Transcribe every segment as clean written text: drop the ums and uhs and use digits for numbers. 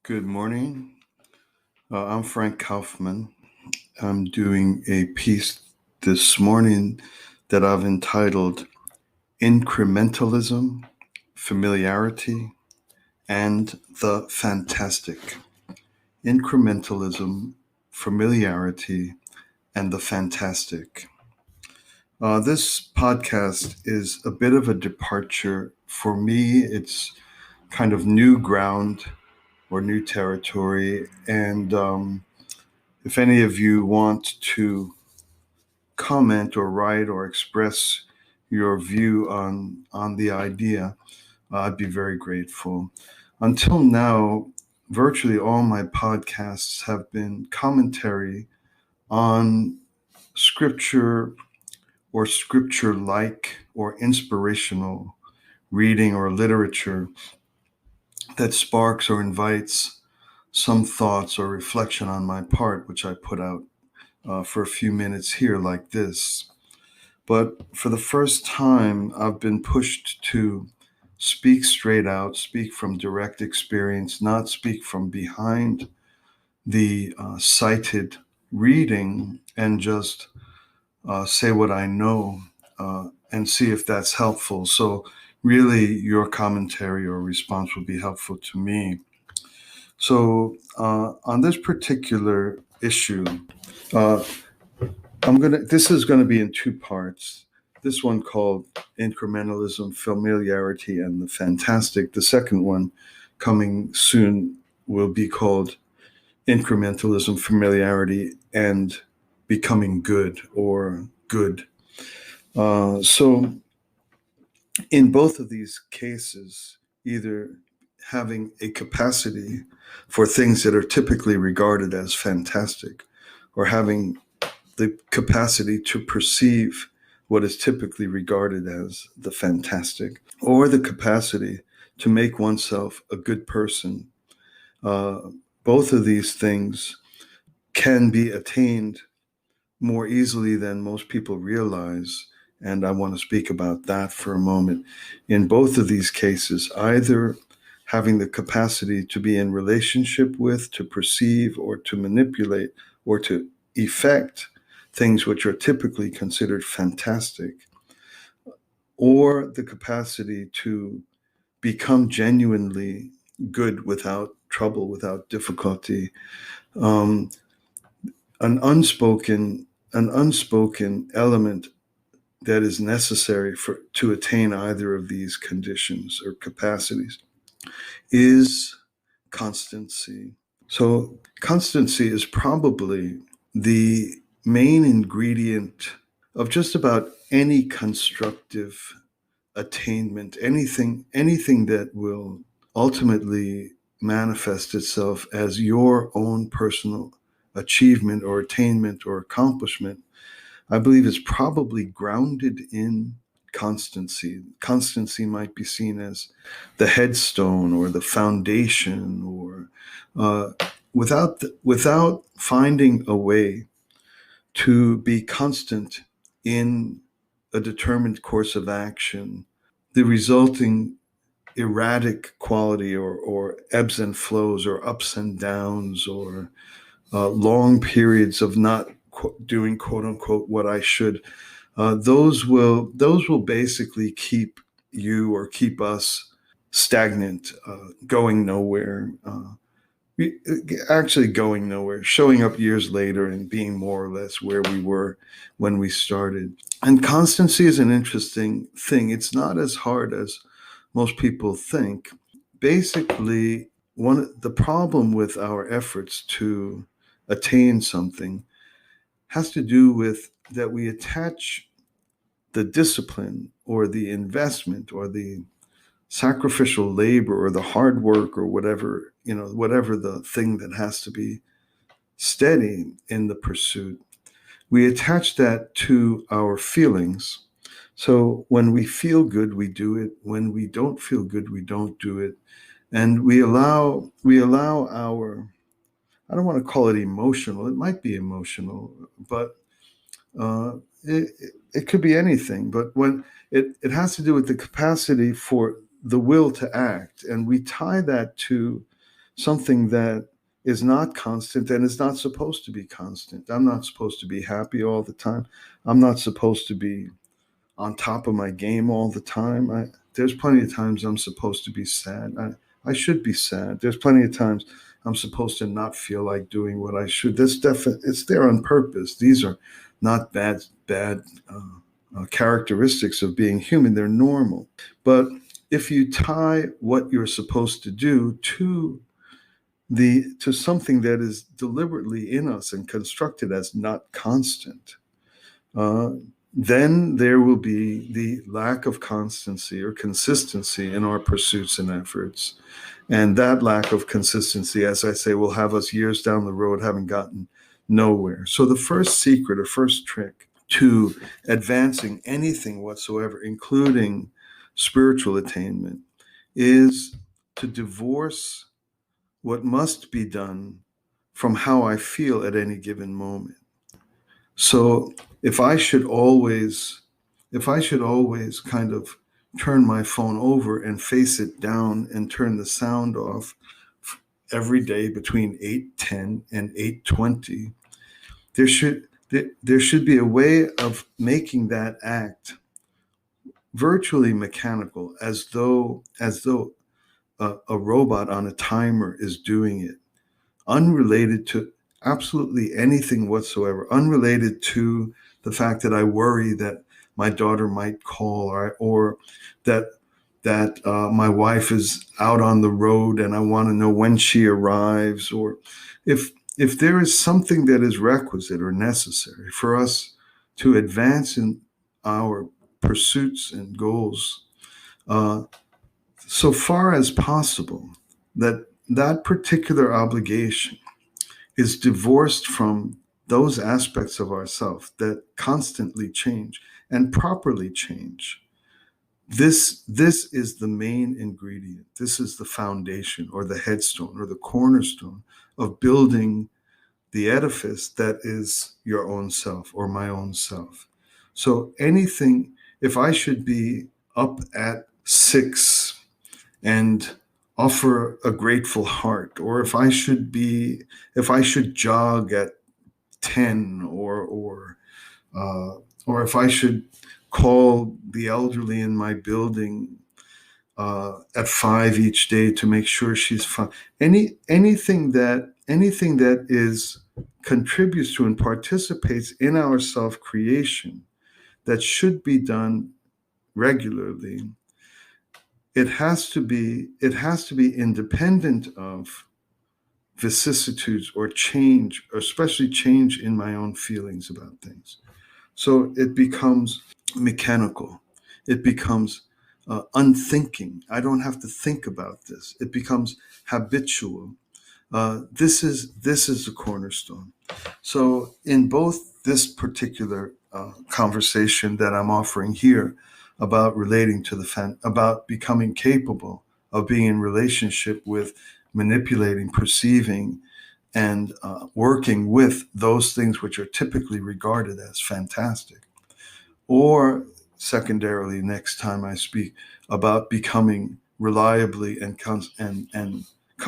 Good morning. I'm Frank Kaufmann. I'm doing a piece this morning that I've entitled Incrementalism, Familiarity, and the Fantastic. Incrementalism, Familiarity, and the Fantastic. This podcast is a bit of a departure. For me, it's kind of new ground or new territory. And if any of you want to comment or write or express your view on the idea, I'd be very grateful. Until now, virtually all my podcasts have been commentary on scripture or scripture-like or inspirational reading or literature that sparks or invites some thoughts or reflection on my part, which I put out for a few minutes here like this. But for the first time, I've been pushed to speak straight out, speak from direct experience, not speak from behind the cited reading, and just say what I know and see if that's helpful. So really, your commentary or response would be helpful to me. So on this particular issue, uh, this is gonna be in two parts. This one called Incrementalism, Familiarity, and the Fantastic. The second one, coming soon, will be called Incrementalism, Familiarity, and Becoming Good or Good. So in both of these cases, either having a capacity for things that are typically regarded as fantastic, or having the capacity to perceive what is typically regarded as the fantastic, or the capacity to make oneself a good person. Both of these things can be attained more easily than most people realize. And I want to speak about that for a moment. In both of these cases, either having the capacity to be in relationship with, to perceive, or to manipulate, or to effect things which are typically considered fantastic, or the capacity to become genuinely good without trouble, without difficulty. Um, an unspoken element that is necessary to attain either of these conditions or capacities is constancy. So constancy is probably the main ingredient of just about any constructive attainment, anything that will ultimately manifest itself as your own personal achievement or attainment or accomplishment. I believe is probably grounded in constancy. Constancy might be seen as the headstone or the foundation, or without finding a way to be constant in a determined course of action, the resulting erratic quality or ebbs and flows or ups and downs or long periods of not doing quote unquote what I should, those will basically keep you or keep us stagnant, going nowhere. Actually going nowhere, showing up years later and being more or less where we were when we started. And constancy is an interesting thing. It's not as hard as most people think. Basically, the problem with our efforts to attain something has to do with that we attach the discipline or the investment or the sacrificial labor or the hard work or whatever the thing that has to be steady in the pursuit, we attach that to our feelings. So when we feel good, we do it. When we don't feel good, we don't do it. And we allow our, I don't want to call it emotional, it might be emotional, but it could be anything. But when it has to do with the capacity for the will to act, and we tie that to something that is not constant and is not supposed to be constant. I'm not supposed to be happy all the time. I'm not supposed to be on top of my game all the time. There's plenty of times I'm supposed to be sad. I should be sad. There's plenty of times I'm supposed to not feel like doing what I should. It's there on purpose. These are not bad characteristics of being human. They're normal. But if you tie what you're supposed to do to something that is deliberately in us and constructed as not constant, uh, then there will be the lack of constancy or consistency in our pursuits and efforts. And that lack of consistency, as I say, will have us years down the road having gotten nowhere. So the first secret or first trick to advancing anything whatsoever, including spiritual attainment, is to divorce what must be done from how I feel at any given moment. So if I should always kind of turn my phone over and face it down and turn the sound off every day between 8:10 and 8:20, there should be a way of making that act virtually mechanical, as though a robot on a timer is doing it, unrelated to absolutely anything whatsoever, unrelated to the fact that I worry that my daughter might call, or that my wife is out on the road and I want to know when she arrives, or if there is something that is requisite or necessary for us to advance in our pursuits and goals, so far as possible, that particular obligation is divorced from those aspects of ourself that constantly change and properly change. This is the main ingredient. This is the foundation or the headstone or the cornerstone of building the edifice that is your own self or my own self. So anything, if I should be up at 6 and offer a grateful heart, or if I should jog at 10, or if I should call the elderly in my building at 5 each day to make sure she's fine. Anything that is contributes to and participates in our self-creation that should be done regularly, it has to be independent of vicissitudes or change, or especially change in my own feelings about things. So it becomes mechanical. It becomes unthinking. I don't have to think about this. It becomes habitual. This is the cornerstone. So in both this particular conversation that I'm offering here about relating to about becoming capable of being in relationship with manipulating, perceiving, and working with those things which are typically regarded as fantastic, or secondarily, next time I speak about becoming reliably and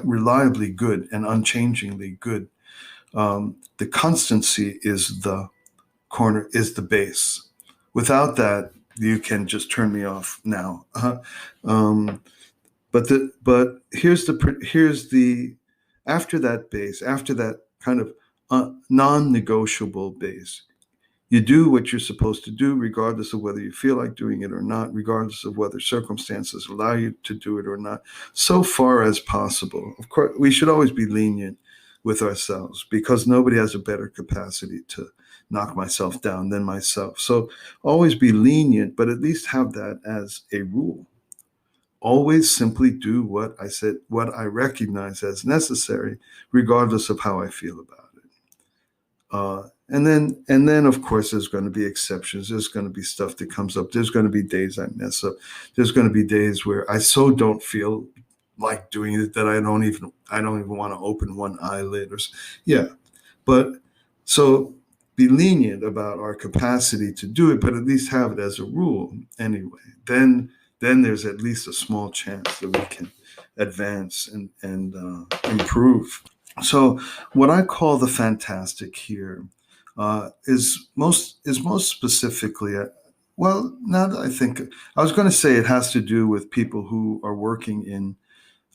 reliably good and unchangingly good. The constancy is the base. Without that, you can just turn me off now. But here's the after that base, after that kind of non-negotiable base, you do what you're supposed to do, regardless of whether you feel like doing it or not, regardless of whether circumstances allow you to do it or not, so far as possible. Of course, we should always be lenient with ourselves, because nobody has a better capacity to knock myself down than myself. So always be lenient, but at least have that as a rule. Always simply do what I recognize as necessary, regardless of how I feel about it. And then, of course, there's going to be exceptions. There's going to be stuff that comes up. There's going to be days I mess up. There's going to be days where I so don't feel like doing it that I don't even want to open one eyelid. But so be lenient about our capacity to do it, but at least have it as a rule anyway. Then there's at least a small chance that advance and improve. So, what I call the fantastic here is most specifically, well, now that I think, I was going to say it has to do with people who are working in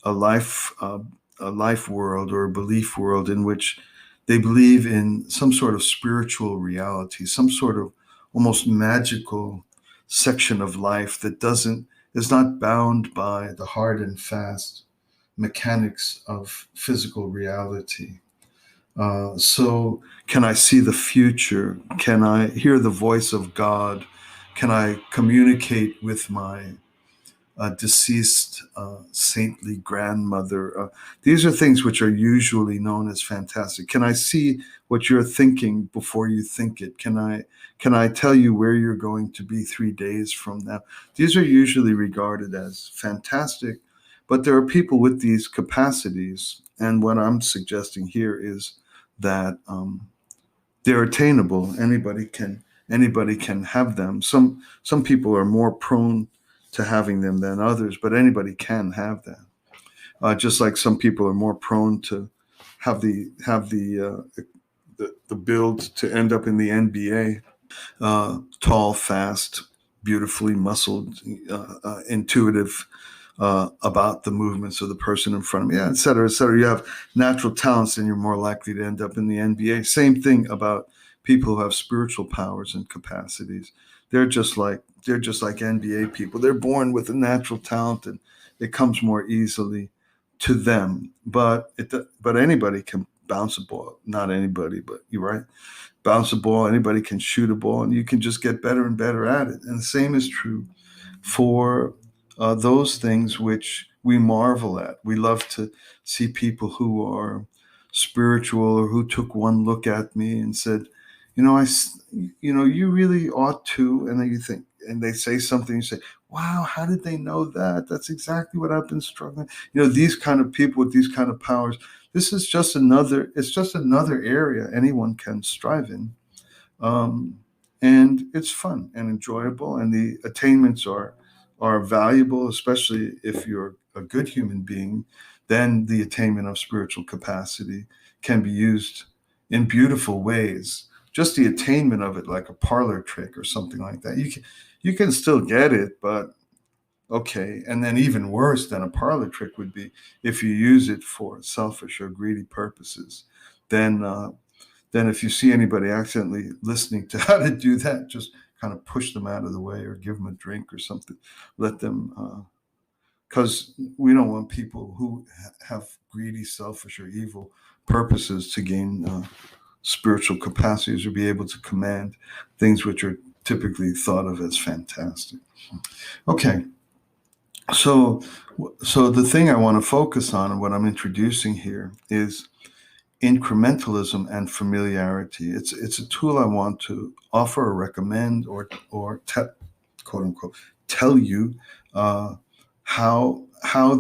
a life uh, a life world or a belief world in which they believe in some sort of spiritual reality, some sort of almost magical section of life that doesn't is not bound by the hard and fast mechanics of physical reality. So, can I see the future? Can I hear the voice of God? Can I communicate with my deceased saintly grandmother? These are things which are usually known as fantastic. Can I see what you're thinking before you think it? Can I tell you where you're going to be 3 days from now? These are usually regarded as fantastic, but there are people with these capacities, and what I'm suggesting here is that they're attainable. Anybody can have them. Some people are more prone to having them than others, but anybody can have them. Just like some people are more prone to have the build to end up in the NBA. Tall, fast, beautifully muscled, intuitive about the movements of the person in front of me, yeah, et cetera, et cetera. You have natural talents, and you're more likely to end up in the NBA. Same thing about people who have spiritual powers and capacities. They're just like NBA people. They're born with a natural talent, and it comes more easily to them. But anybody can bounce a ball. Not anybody, but you're right. Bounce a ball. Anybody can shoot a ball, and you can just get better and better at it. And the same is true for those things which we marvel at. We love to see people who are spiritual or who took one look at me and said, you really ought to. And then you think, and they say something, you say, wow, how did they know that? That's exactly what I've been struggling. These kind of people with these kind of powers, it's just another area anyone can strive in. um, and it's fun and enjoyable, and the attainments are valuable, especially if you're a good human being. Then the attainment of spiritual capacity can be used in beautiful ways. Just the attainment of it, like a parlor trick or something like that, you can still get it, but okay. And then even worse than a parlor trick would be if you use it for selfish or greedy purposes. Then if you see anybody accidentally listening to how to do that, just kind of push them out of the way or give them a drink or something. Let them, because we don't want people who have greedy, selfish, or evil purposes to gain spiritual capacities or be able to command things which are typically thought of as fantastic. Okay, so so the thing I want to focus on and what I'm introducing here is incrementalism and familiarity. It's a tool I want to offer or recommend or quote unquote tell you uh, how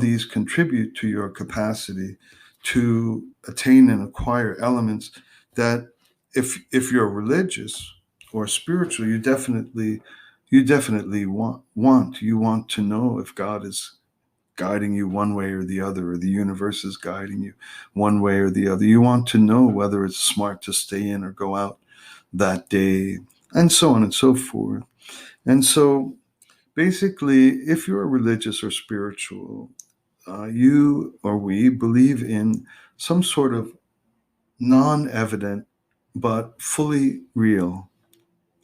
these contribute to your capacity to attain and acquire elements that, if you're religious or spiritual, you definitely want to know if God is guiding you one way or the other, or the universe is guiding you one way or the other. You want to know whether it's smart to stay in or go out that day, and so on and so forth. And so, basically, if you're religious or spiritual, you or we believe in some sort of non evident but fully real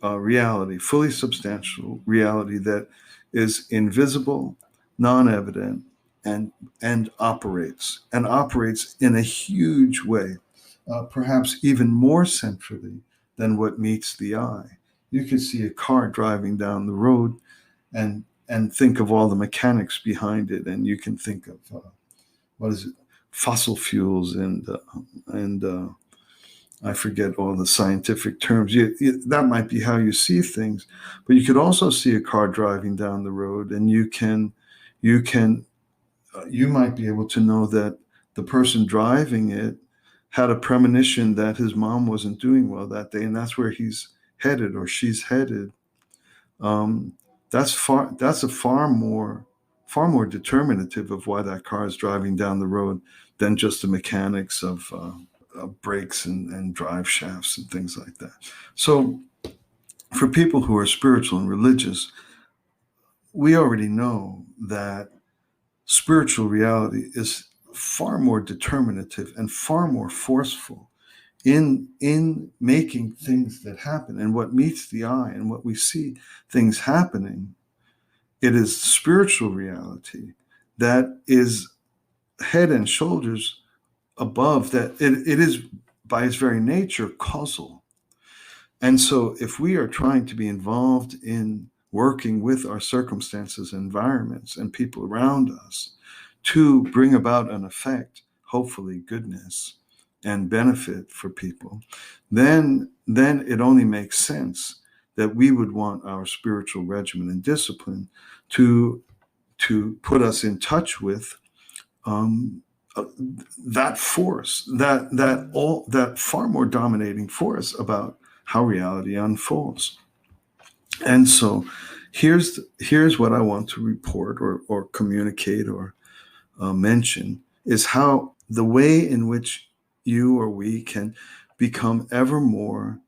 reality, fully substantial reality that is invisible, non-evident, and and operates in a huge way, perhaps even more centrally than what meets the eye. You can see a car driving down the road and think of all the mechanics behind it, and you can think of what is it, fossil fuels and I forget all the scientific terms. That might be how you see things, but you could also see a car driving down the road, and you might be able to know that the person driving it had a premonition that his mom wasn't doing well that day, and that's where he's headed or she's headed. Um, that's a far far more determinative of why that car is driving down the road than just the mechanics of brakes and drive shafts and things like that. So for people who are spiritual and religious, we already know that spiritual reality is far more determinative and far more forceful in making things that happen. And what meets the eye and what we see things happening, it is spiritual reality that is head and shoulders above that. It is by its very nature causal. And so if we are trying to be involved in working with our circumstances, environments, and people around us to bring about an effect, hopefully goodness and benefit for people, then it only makes sense that we would want our spiritual regimen and discipline to put us in touch with that force, that far more dominating force about how reality unfolds. And so here's what I want to report or communicate or mention is how the way in which you or we can become ever more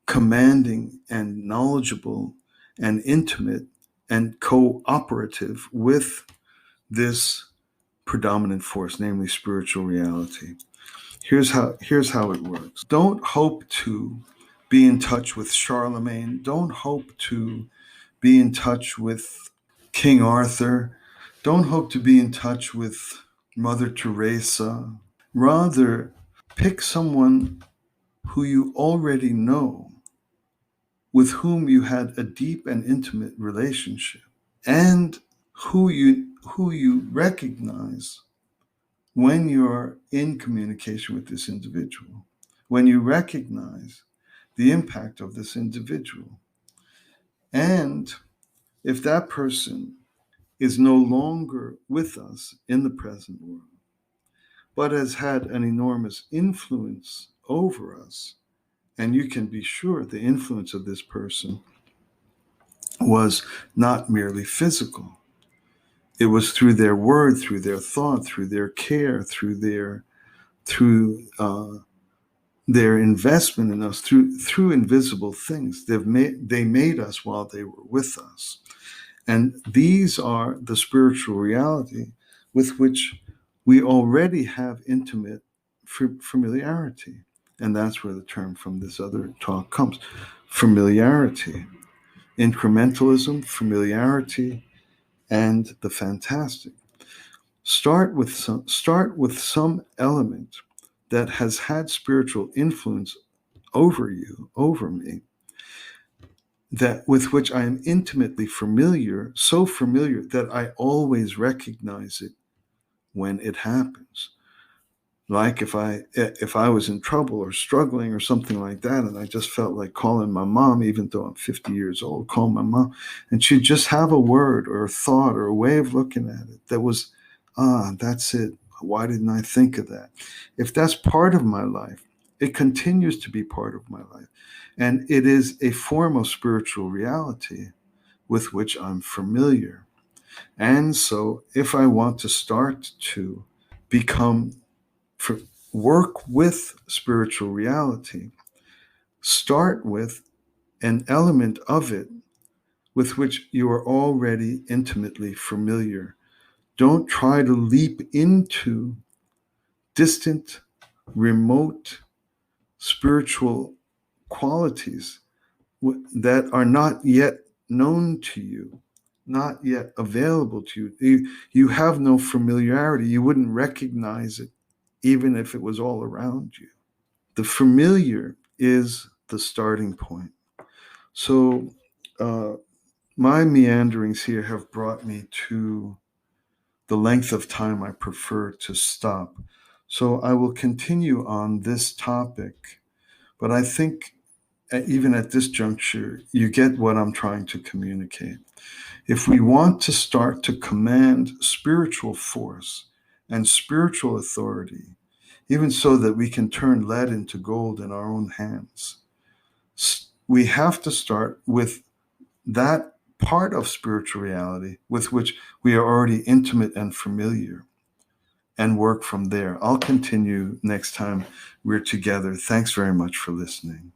commanding and knowledgeable and intimate and cooperative with this predominant force, namely spiritual reality. Here's how it works. Don't hope to be in touch with Charlemagne. Don't hope to be in touch with King Arthur. Don't hope to be in touch with Mother Teresa. Rather, pick someone who you already know, with whom you had a deep and intimate relationship, and who you recognize when you're in communication with this individual, when you recognize the impact of this individual. And if that person is no longer with us in the present world, but has had an enormous influence over us, and you can be sure the influence of this person was not merely physical. It was through their word, through their thought, through their care, through their investment in us, through invisible things. They made us while they were with us. And these are the spiritual reality with which we already have intimate familiarity. And that's where the term from this other talk comes. Familiarity, incrementalism, familiarity, and the fantastic. Start with some element that has had spiritual influence over you, over me, that with which I am intimately familiar, so familiar that I always recognize it when it happens. Like if I was in trouble or struggling or something like that, and I just felt like calling my mom, even though I'm 50 years old, call my mom, and she'd just have a word or a thought or a way of looking at it that was, that's it. Why didn't I think of that? If that's part of my life, it continues to be part of my life. And it is a form of spiritual reality with which I'm familiar. And so if I want to start to work with spiritual reality, start with an element of it with which you are already intimately familiar. Don't try to leap into distant, remote spiritual qualities that are not yet known to you, not yet available to you. You have no familiarity. You wouldn't recognize it even if it was all around you. The familiar is the starting point. So my meanderings here have brought me to the length of time I prefer to stop. So I will continue on this topic, but I think even at this juncture, you get what I'm trying to communicate. If we want to start to command spiritual force and spiritual authority, even so that we can turn lead into gold in our own hands, we have to start with that part of spiritual reality with which we are already intimate and familiar, and work from there. I'll continue next time we're together. Thanks very much for listening.